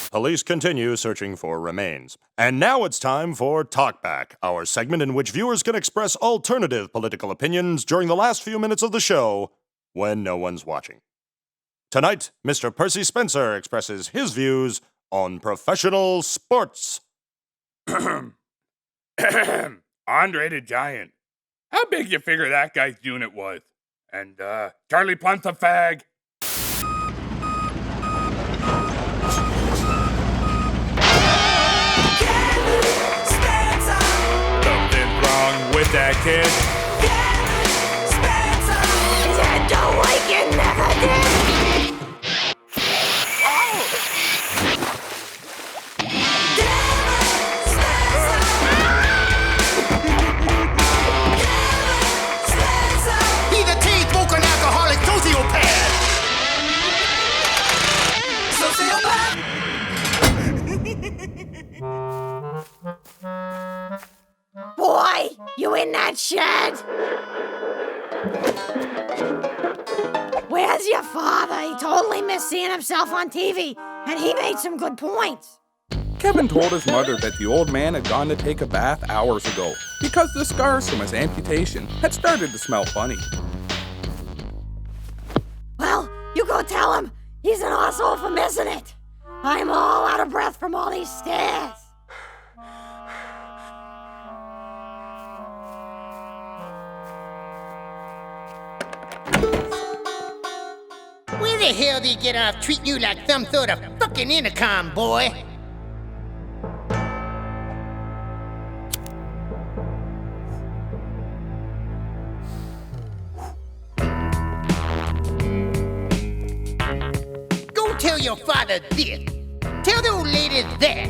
police continue searching for remains. And now it's time for Talkback, our segment in which viewers can express alternative political opinions during the last few minutes of the show when no one's watching. Tonight, Mr. Percy Spencer expresses his views on professional sports. Andre the Giant. How big you figure that guy's unit was? And, Charlie Plunt's a fag. Something's wrong with that kid. Don't like it, never did. He's a teen-smoking alcoholic sociopath. Boy, you in that shed? Where's your father? He totally missed seeing himself on TV, and he made some good points. Kevin told his mother that the old man had gone to take a bath hours ago because the scars from his amputation had started to smell funny. Well, you go tell him he's an asshole for missing it. I'm all out of breath from all these stairs. Where the hell do you get off treating you like some sort of fucking intercom, boy? Go tell your father this. Tell the old lady that.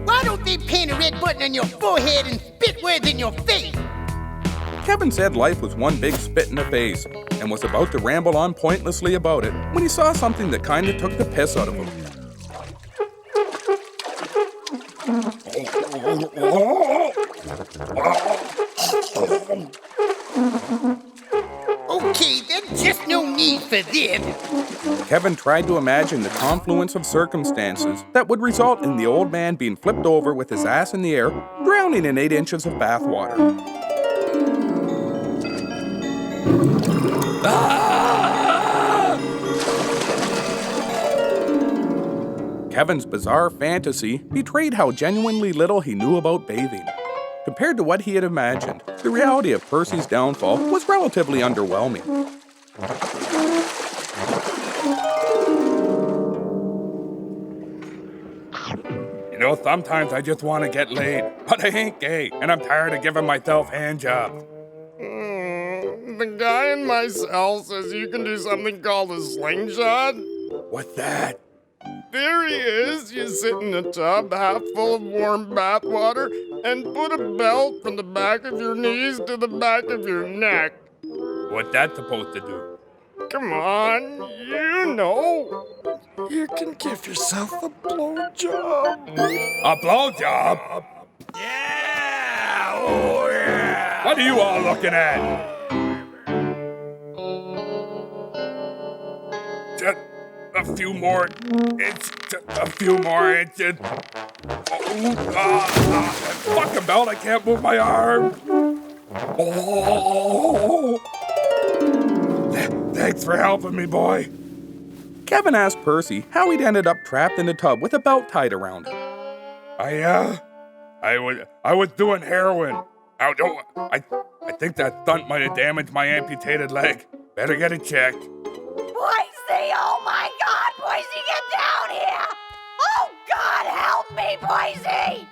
Why don't they paint a red button on your forehead and spit words in your face? Kevin said life was one big spit in the face and was about to ramble on pointlessly about it when he saw something that kinda took the piss out of him. Okay, there's just no need for this. Kevin tried to imagine the confluence of circumstances that would result in the old man being flipped over with his ass in the air, drowning in 8 inches of bathwater. Kevin's bizarre fantasy betrayed how genuinely little he knew about bathing. Compared to what he had imagined, the reality of Percy's downfall was relatively underwhelming. You know, sometimes I just want to get laid, but I ain't gay, and I'm tired of giving myself hand jobs. The guy in my cell says you can do something called a slingshot. What's that? There he is. You sit in a tub half full of warm bath water and put a belt from the back of your knees to the back of your neck. What's that supposed to do? Come on, you know. You can give yourself a blowjob. A blowjob? Yeah! Oh, yeah! What are you all looking at? Just a few more inches. A few more inches. Fuck the belt, I can't move my arm. Oh. Thanks for helping me, boy. Kevin asked Percy how he'd ended up trapped in the tub with a belt tied around him. I was doing heroin. I think that stunt might have damaged my amputated leg. Better get it checked. Boise, oh my God, Boise, get down here! Oh God, help me, Boise!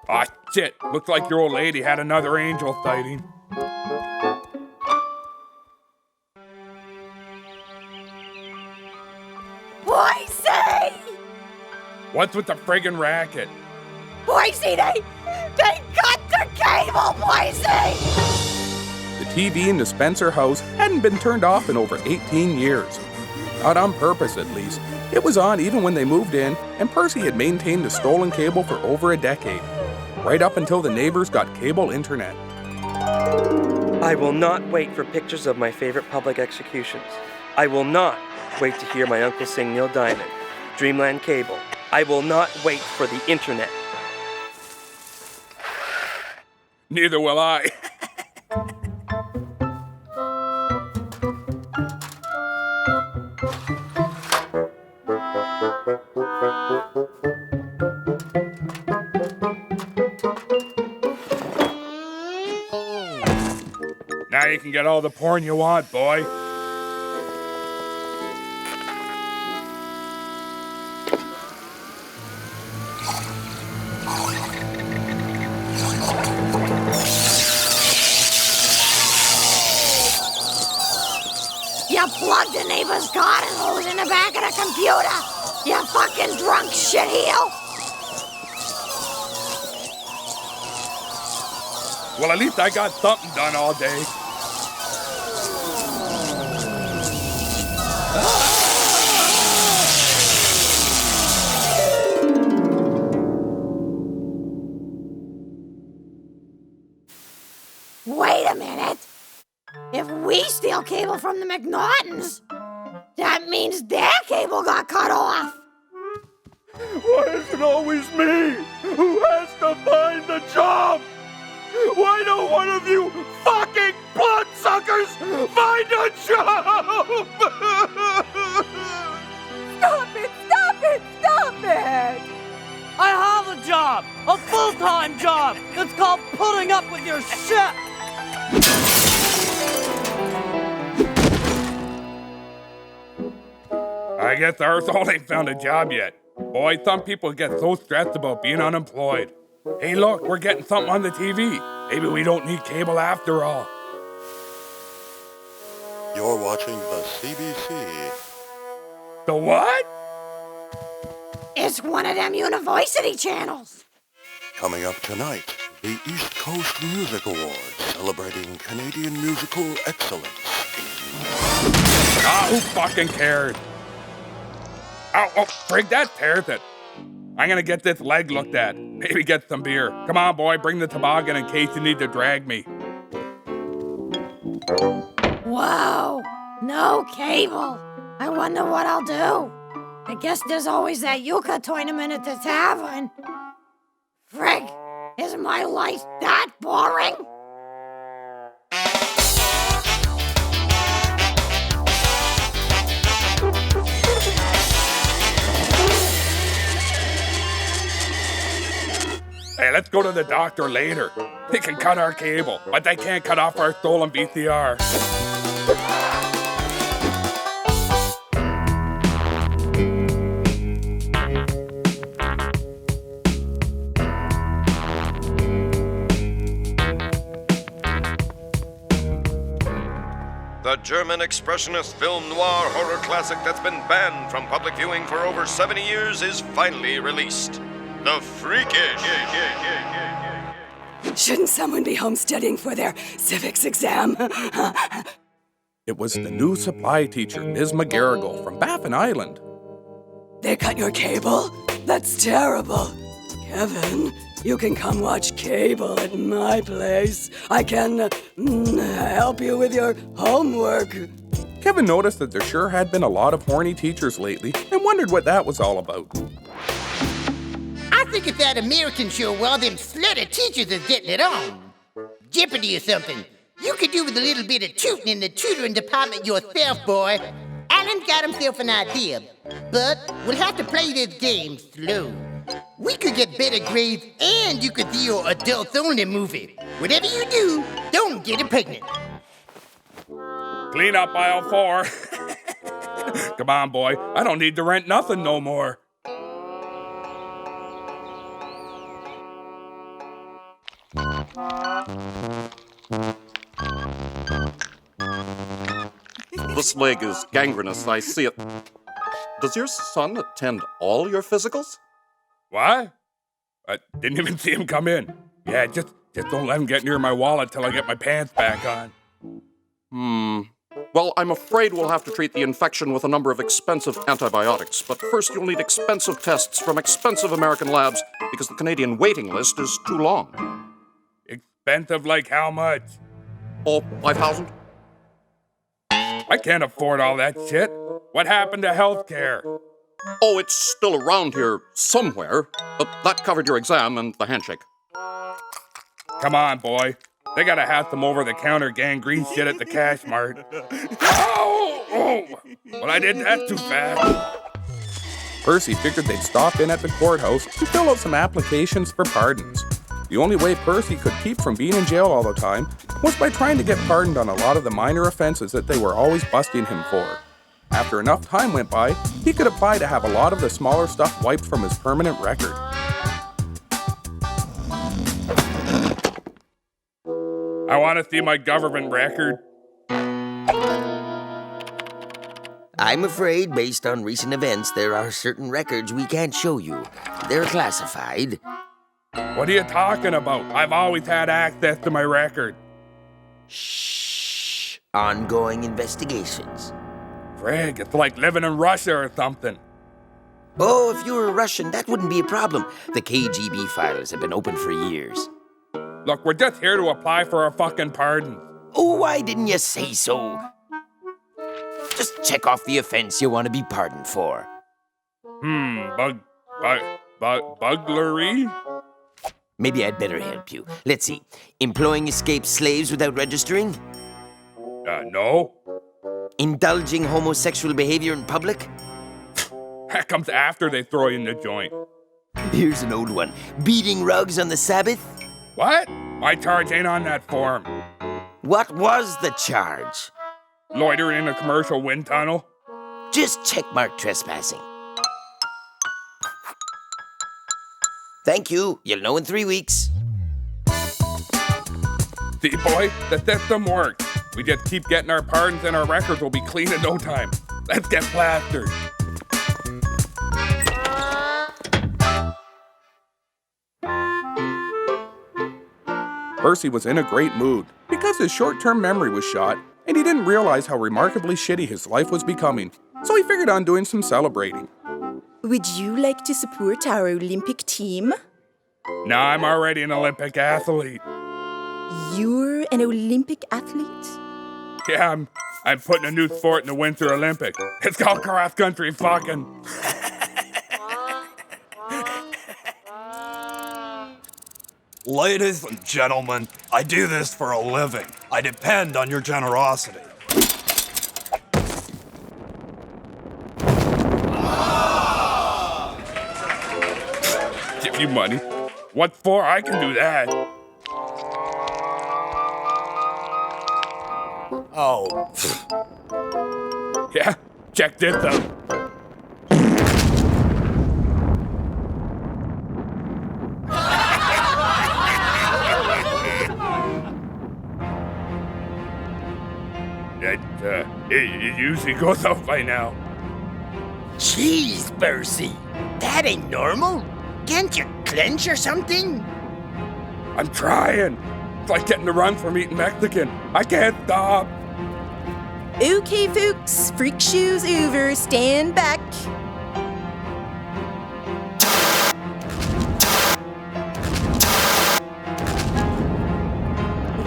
Aw, shit. Looks like your old lady had another angel sighting. Boise! What's with the friggin' racket? Boise, they cut the cable, Boise! The TV in the Spencer house hadn't been turned off in over 18 years. Not on purpose, at least. It was on even when they moved in, and Percy had maintained the stolen cable for over a decade, right up until the neighbors got cable internet. I will not wait for pictures of my favorite public executions. I will not wait to hear my uncle sing Neil Diamond, Dreamland Cable, I will not wait for the internet. Neither will I. Now you can get all the porn you want, boy. You plugged the neighbor's garden hose in the back of the computer. You fucking drunk shitheel. Well, at least I got something done all day. Wait a minute. If we steal cable from the McNaughtons, that means their cable got cut off. Why is it always me who has to find the job? Why don't one of you fucking bloodsuckers find a job? Stop it! Stop it! Stop it! I have a job! A full-time job! It's called putting up with your shit! I guess Earth ain't found a job yet. Boy, some people get so stressed about being unemployed. Hey, look, we're getting something on the TV. Maybe we don't need cable after all. You're watching the CBC. The what? It's one of them university channels. Coming up tonight, the East Coast Music Awards, celebrating Canadian musical excellence. Ah, who fucking cares? Oh, frig, that tears it. I'm gonna get this leg looked at. Maybe get some beer. Come on, boy, bring the toboggan in case you need to drag me. Whoa, no cable. I wonder what I'll do. I guess there's always that euchre tournament at the tavern. Frig, is my life that boring? Hey, let's go to the doctor later. They can cut our cable, but they can't cut off our stolen VCR. The German expressionist film noir horror classic that's been banned from public viewing for over 70 years is finally released. The Freakish. Shouldn't someone be home studying for their civics exam? It was the new supply teacher, Ms. McGarrigle, from Baffin Island. They cut your cable? That's terrible. Kevin, you can come watch cable at my place. I can help you with your homework. Kevin noticed that there sure had been a lot of horny teachers lately and wondered what that was all about. I think it's that American show where all them slutty teachers are getting it on. Jeopardy or something. You could do with a little bit of tooting in the tutoring department yourself, boy. Alan's got himself an idea, but we'll have to play this game slow. We could get better grades and you could do your adults-only movie. Whatever you do, don't get it pregnant. Clean up aisle 4. Come on, boy. I don't need to rent nothing no more. This leg is gangrenous, I see it. Does your son attend all your physicals? What? I didn't even see him come in. Yeah, just don't let him get near my wallet till I get my pants back on. Well, I'm afraid we'll have to treat the infection with a number of expensive antibiotics, but first you'll need expensive tests from expensive American labs because the Canadian waiting list is too long. Expensive like how much? Oh, 5,000? I can't afford all that shit. What happened to healthcare? Oh, it's still around here somewhere. But that covered your exam and the handshake. Come on, boy. They gotta have some over-the-counter gangrene shit at the cash mart. Ow! Oh! Well, I did that too fast. Percy figured they'd stop in at the courthouse to fill out some applications for pardons. The only way Percy could keep from being in jail all the time was by trying to get pardoned on a lot of the minor offenses that they were always busting him for. After enough time went by, he could apply to have a lot of the smaller stuff wiped from his permanent record. I want to see my government record. I'm afraid, based on recent events, there are certain records we can't show you. They're classified. What are you talking about? I've always had access to my record. Shh. Ongoing investigations. Frig, it's like living in Russia or something. Oh, if you were a Russian, that wouldn't be a problem. The KGB files have been open for years. Look, we're just here to apply for a fucking pardon. Oh, why didn't you say so? Just check off the offense you want to be pardoned for. Burglary? Maybe I'd better help you. Let's see. Employing escaped slaves without registering? No. Indulging homosexual behavior in public? That comes after they throw you in the joint. Here's an old one. Beating rugs on the Sabbath? What? My charge ain't on that form. What was the charge? Loitering in a commercial wind tunnel? Just checkmark trespassing. Thank you. You'll know in 3 weeks. See, boy, the system works. We just keep getting our pardons and our records will be clean in no time. Let's get plastered. Percy was in a great mood because his short-term memory was shot and he didn't realize how remarkably shitty his life was becoming, so he figured on doing some celebrating. Would you like to support our Olympic team? No, I'm already an Olympic athlete. You're an Olympic athlete? Yeah, I'm putting a new sport in the Winter Olympic. It's called cross-country fucking. Ladies and gentlemen, I do this for a living. I depend on your generosity. Give you money? What for? I can do that. Oh. Yeah, check this out. It usually goes off by now. Jeez, Percy. That ain't normal. Can't you clench or something? I'm trying. It's like getting the run from eating Mexican. I can't stop. Okay, folks. Freak show's over. Stand back.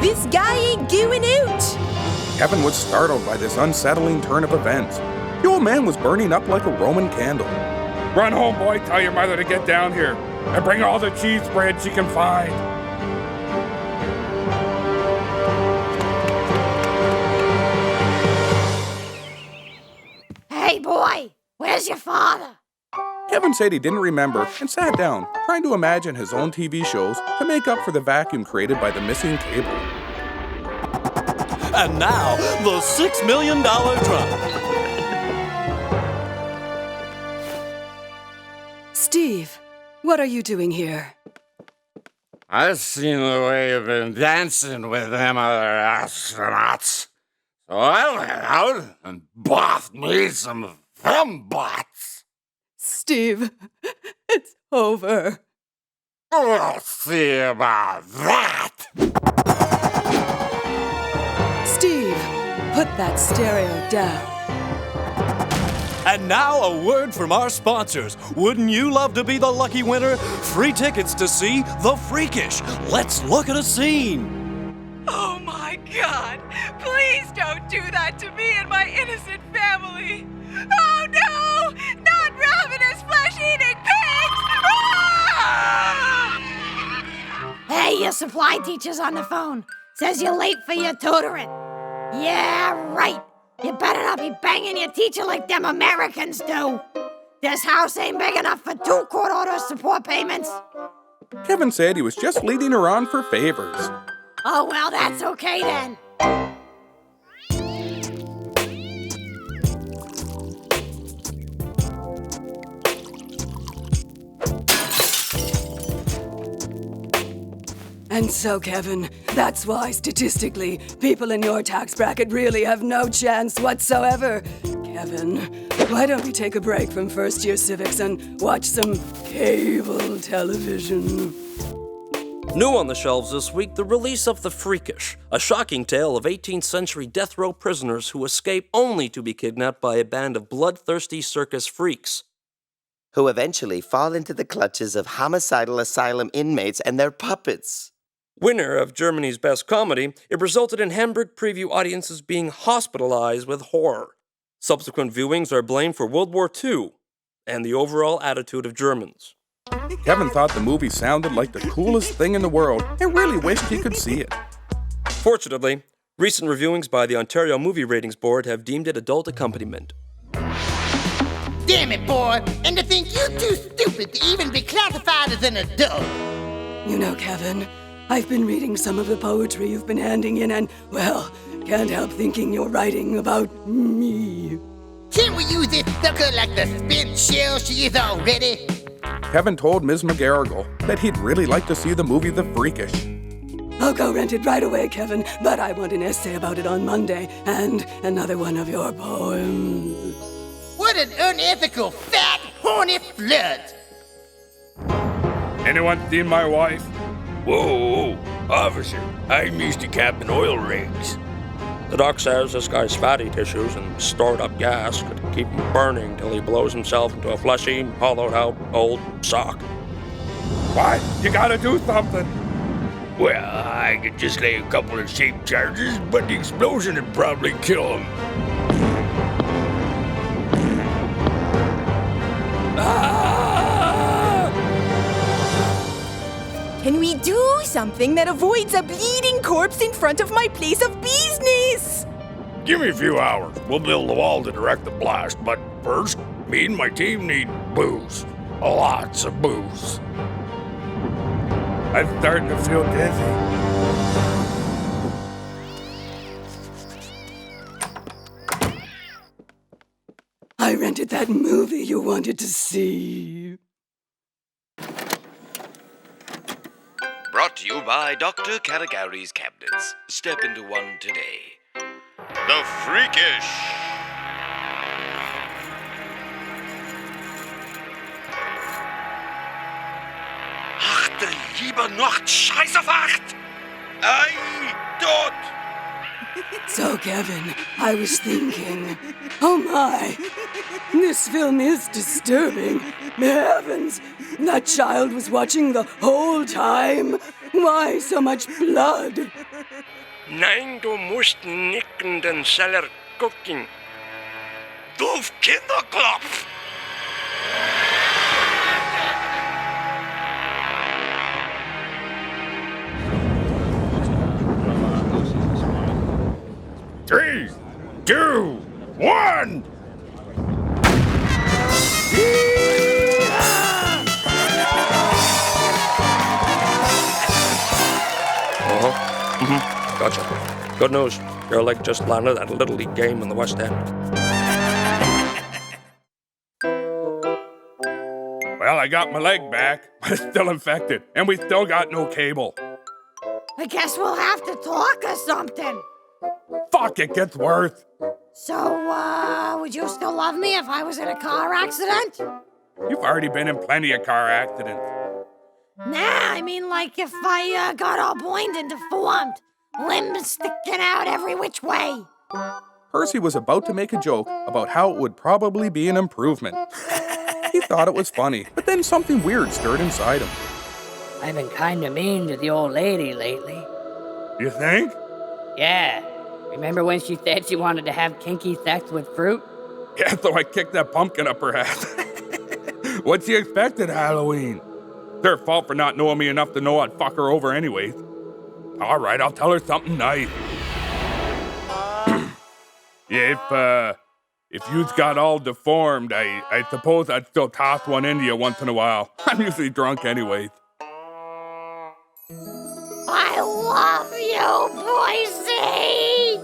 This guy ain't going out. Kevin was startled by this unsettling turn of events. The old man was burning up like a Roman candle. Run home, boy. Tell your mother to get down here. And bring all the cheese spread she can find. Hey, boy, where's your father? Kevin said he didn't remember and sat down, trying to imagine his own TV shows to make up for the vacuum created by the missing cable. And now, the $6 million drum. Steve, what are you doing here? I've seen the way you've been dancing with them other astronauts. So I went out and bought me some fembots. Steve, it's over. We'll see about that. Steve, put that stereo down. And now a word from our sponsors. Wouldn't you love to be the lucky winner? Free tickets to see The Freakish. Let's look at a scene. Oh my God! Please don't do that to me and my innocent family! Oh no! Not Ralph! your supply teacher's on the phone. Says you're late for your tutoring. Yeah, right. You better not be banging your teacher like them Americans do. This house ain't big enough for 2 court order support payments. Kevin said he was just leading her on for favors. Oh, well, that's okay then. And so, Kevin, that's why, statistically, people in your tax bracket really have no chance whatsoever. Kevin, why don't we take a break from first-year civics and watch some cable television? New on the shelves this week, the release of The Freakish, a shocking tale of 18th century death row prisoners who escape only to be kidnapped by a band of bloodthirsty circus freaks. Who eventually fall into the clutches of homicidal asylum inmates and their puppets. Winner of Germany's Best Comedy, it resulted in Hamburg preview audiences being hospitalized with horror. Subsequent viewings are blamed for World War II and the overall attitude of Germans. Kevin thought the movie sounded like the coolest thing in the world and really wished he could see it. Fortunately, recent reviewings by the Ontario Movie Ratings Board have deemed it adult accompaniment. Damn it, boy! And to think you're too stupid to even be classified as an adult! You know, Kevin, I've been reading some of the poetry you've been handing in and, well, can't help thinking you're writing about me. Can't we use this sucker like the spent shell she is already? Kevin told Ms. McGarrigle that he'd really like to see the movie The Freakish. I'll go rent it right away, Kevin, but I want an essay about it on Monday and another one of your poems. What an unethical, fat, horny slut! Anyone seen my wife? Whoa, officer, I'm used to Captain Oil Rigs. The doc says this guy's fatty tissues and stored up gas could keep him burning till he blows himself into a fleshy, hollowed-out old sock. What? You gotta do something. Well, I could just lay a couple of shape charges, but the explosion would probably kill him. Can we do something that avoids a bleeding corpse in front of my place of business? Give me a few hours. We'll build the wall to direct the blast, but first, me and my team need booze. Lots of booze. I'm starting to feel dizzy. I rented that movie you wanted to see. Brought to you by Dr. Caligari's Cabinets. Step into one today. The Freakish! Ach, du liebe Nacht, Scheißerfacht! Ei, tot! So, Kevin, I was thinking, oh my, this film is disturbing. Heavens, that child was watching the whole time. Why so much blood? Nein, du musst nicht in den Cellar gucken. Du Kinderkopf! Three, two, one! Gotcha. Good news. Your leg just landed at a Little League game in the West End. Well, I got my leg back, but it's still infected, and we still got no cable. I guess we'll have to talk or something. Fuck, it gets worse. So, would you still love me if I was in a car accident? You've already been in plenty of car accidents. Nah, I mean like if I got all blind and deformed, limbs sticking out every which way. Percy was about to make a joke about how it would probably be an improvement. He thought it was funny, but then something weird stirred inside him. I've been kinda mean to the old lady lately. You think? Yeah. Remember when she said she wanted to have kinky sex with fruit? Yeah, so I kicked that pumpkin up her ass. What'd she expect at Halloween? It's their fault for not knowing me enough to know I'd fuck her over anyways. All right, I'll tell her something nice. Yeah, if you's got all deformed, I suppose I'd still toss one into you once in a while. I'm usually drunk anyways. I love you, Percy!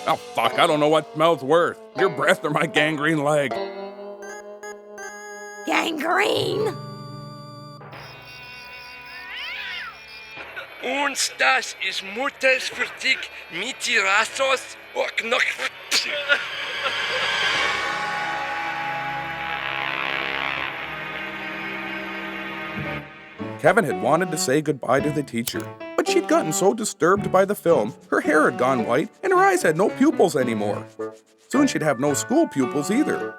Oh, fuck, I don't know what smells worse. Your breath or my gangrene leg. Gangrene! Uns das ist Mutters für dich mit Rassos und noch. Kevin had wanted to say goodbye to the teacher, but she'd gotten so disturbed by the film, her hair had gone white and her eyes had no pupils anymore. Soon she'd have no school pupils either.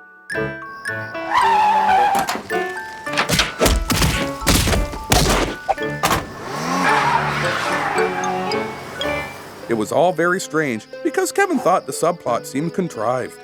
It was all very strange because Kevin thought the subplot seemed contrived.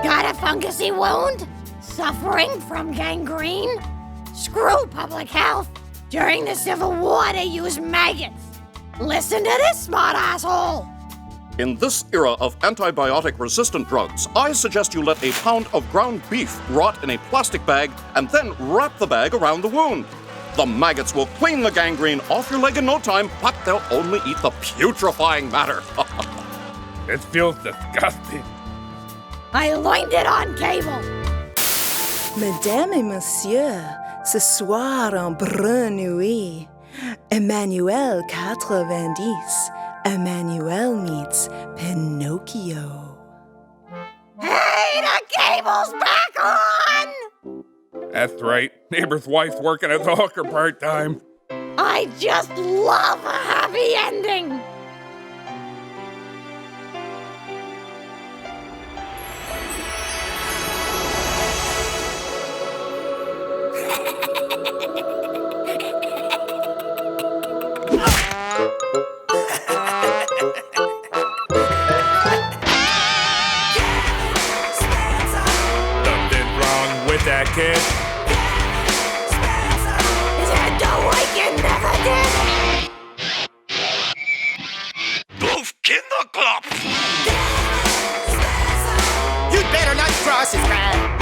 Got a fungusy wound? Suffering from gangrene? Screw public health. During the Civil War, they used maggots. Listen to this smart asshole. In this era of antibiotic-resistant drugs, I suggest you let a pound of ground beef rot in a plastic bag and then wrap the bag around the wound. The maggots will clean the gangrene off your leg in no time, but they'll only eat the putrefying matter. This feels disgusting. I learned it on cable. Mesdames et messieurs, ce soir en brune nuit, Emmanuel 90. Emmanuel meets Pinocchio. Hey, the cable's back on! That's right. Neighbor's wife's working as a hooker part-time. I just love a happy ending. Something's wrong with that kid. Is it the weekend never did? Doof Kinderkopf! You'd better not cross his path.